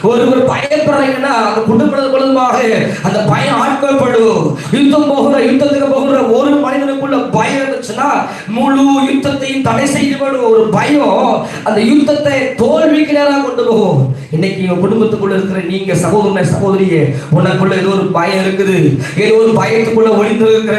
ஒருவர் பயப்படுறீங்கன்னா அந்த குடும்பமாக அந்த பயம் ஆட்கொள்ளப்படும். யுத்தத்துக்கு போகிற ஒரு மனிதனுக்குள்ள பயம் இருந்துச்சுன்னா முழு யுத்தத்தையும் தடை செய்யப்படும். ஒரு பயம் அந்த யுத்தத்தை தோல்விக்கு நேராக கொண்டு போகும். இன்னைக்கு குடும்பத்துக்குள்ள இருக்கிற நீங்க சகோதரனை சகோதரியே, உனக்குள்ள ஏதோ ஒரு பயம் இருக்குது, ஏதோ ஒரு பயத்துக்குள்ள ஒளிந்து இருக்கிற.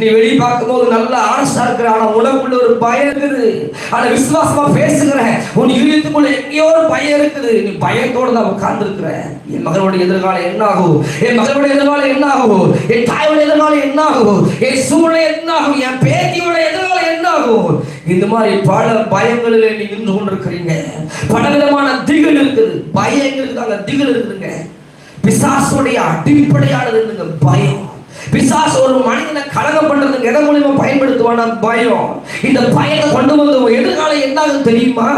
நீ வெளியே பார்க்கும் போது நல்ல ஆனஸ்டா இருக்கிற, ஆனா உனக்குள்ள ஒரு பயம் இருக்குது. ஆனா விசுவாசமா பேசுகிற, உன் இதயத்துக்குள்ள எங்கேயோ ஒரு பயம் இருக்குது. நீ பயத்தோட தான் உட்கார்ந்து இருக்கிற. என் மகளுடைய எதிர்காலம் என்ன ஆகும், என் மகளுடைய எதிர்காலம் என்ன ஆகும், என் தாயோட எதிர்காலம் என்ன ஆகும், என் சூழ்நிலை என்ன ஆகும், என் பேத்தியோட எதிர்காலம் என்ன ஆகும். இந்த மாதிரி பல பயங்களில் நீ நின்று கொண்டிருக்கிறீங்க. பலவிதமான திகில் இருக்குது. பயங்களுக்கு திகில் இருக்குதுங்க. பிசாசுடைய அடிப்படையானது பயம். பிசாசு ஒரு மனிதனை கலகம் பண்றதுக்கு எதன் மூலியமா பயன்படுத்துவானா? பயம். இந்த பயத்தை கொண்டு வந்து உன் எதிர்காலம் என்னாகும் தெரியுமா?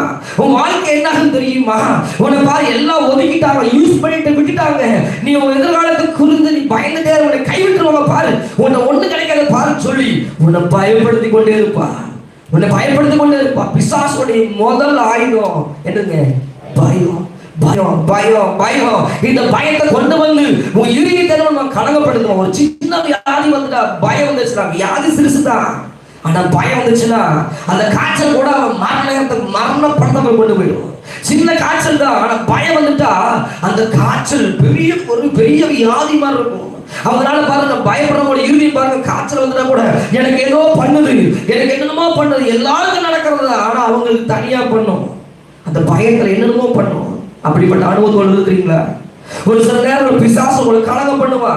உன் வாழ்க்கை என்னாகும் தெரியுமா? உன்னை பாரு, எல்லாம் ஒதுக்கிட்டாங்க, யூஸ் பண்ணிட்டு விட்டுட்டாங்க. நீ உன் எதிர்காலத்துக்கு குறிந்து நீ பயந்துட்டே உன்னை கைவிட்டுருவாங்க பாரு, உன்னை ஒண்ணு கிடைக்காத பாருன்னு சொல்லி உன்னை பயப்படுத்தி கொண்டே இருப்பா, உன்னை பயப்படுத்தி கொண்டே இருப்பா. பிசாசுடைய முதல் ஆயுதம் என்னங்க? பயம். பயம் பயம் பயம். இந்த பயத்தை கொண்டு வந்து உன் இதயத்தை கலங்கப்படுத்துவோம். ஒரு சின்ன வியாதி வந்துட்டா, பயம் வந்துச்சுன்னா, வியாதி சிறுசுதான், ஆனா பயம் வந்துச்சுன்னா அந்த காய்ச்சல் கூட அவன் மரணப்படுத்த கொண்டு போயிடும். சின்ன காய்ச்சல் தான், ஆனா பயம் வந்துட்டா அந்த காய்ச்சல் பெரிய வியாதி மாதிரி இருக்கும். அவங்களால பாருங்க, பயப்படுறவங்க இறுதி பாருங்க, காய்ச்சல் வந்துட்டா கூட எனக்கு ஏதோ பண்ணுது, எனக்கு என்னென்னமோ பண்ணுது, எல்லாருக்கும் நடக்கிறது, ஆனா அவங்களுக்கு தனியா பண்ணும். அந்த பயத்துல என்னென்னமோ பண்ணும். அப்படிப்பட்ட அனுபவம் இருக்கிறீங்களா? ஒரு சில நேரம் பிசாசு உங்களை கலகம் பண்ணுவா,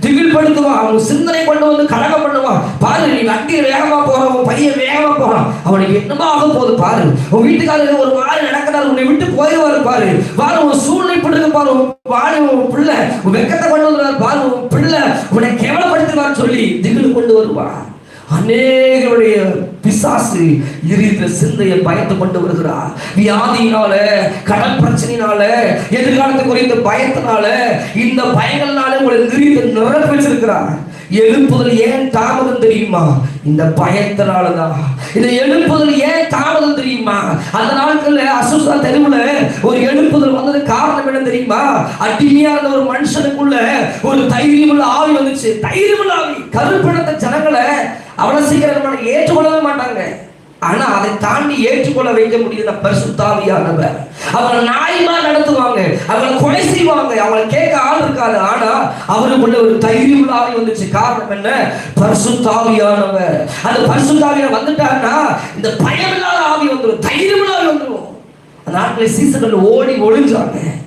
திகில் படுத்துவா, அவங்க சிந்தனை கொண்டு வந்து கலகம் பண்ணுவா. பாரு, நீ வண்டி வேகமா போறான், உன் பையன் வேகமா போறான், அவனுக்கு என்னமா ஆக போகுது பாரு. உன் வீட்டுக்காரர் ஒரு வாரம் நடக்கிறாரு, உன்னை விட்டு போயிடுவாரு பாரு. பாரு, உன் சூழ்நிலை படுக்க பாரு, வாழை உன் பிள்ளை உன் வெக்கத்தை கொண்டு வந்துடுவார் பாரு, உன் பிள்ளை உன்னை கேவலப்படுத்துவான்னு சொல்லி திகில் கொண்டு வருவா. அநேகருடைய பிசாசு இருந்த சிந்தையை பயத்தை கொண்டு வருகிறார். வியாதியினால, கடன் பிரச்சனையினால, எதிர்காலத்தை குறித்த பயத்தினால, இந்த பயங்கள்னால உங்களை நிரப்பி வச்சிருக்கிறார். எழுப்புதல் ஏன் தாமதம் தெரியுமா? இந்த பயத்தினாலதான். இந்த எழுப்புதல் ஏன் தாமதம் தெரியுமா? அந்த நாட்கள்ல அசுசா தெருவுல ஒரு எழுப்புதல் வந்தது காரணம் என்ன தெரியுமா? அடிமையான ஒரு மனுஷனுக்குள்ள ஒரு தைரியமுள்ள ஆவி வந்துச்சு. தைரியமுள்ள ஆவி கருப்பணத்த ஜனங்களை அவ்வளவு சீக்கிரம் ஏற்றுக்கொள்ளவே மாட்டாங்க. ஆனா அதை தாண்டி ஏற்றுக்கொள்ள வைக்க முடியுது பரிசுத்த ஆவியானவர். அவங்களை நியாயமா நடத்துவாங்க, அவங்களை கொலை செய்வாங்க, அவங்களை கேட்க ஆள் இருக்காது. ஆனா அவருக்குள்ள ஒரு தைரியமுள்ள ஆவி வந்துச்சு. காரணம் என்ன? பரிசுத்த ஆவியானவர். அந்த பரிசுத்த ஆவியானவர் வந்துட்டாருன்னா இந்த பயமில்லாத ஆவி வந்துடும், தைரியமுள்ள ஆவி வந்துடும். அந்த நாட்களில் சீசர்கள் ஓடி ஒளிஞ்சாங்க.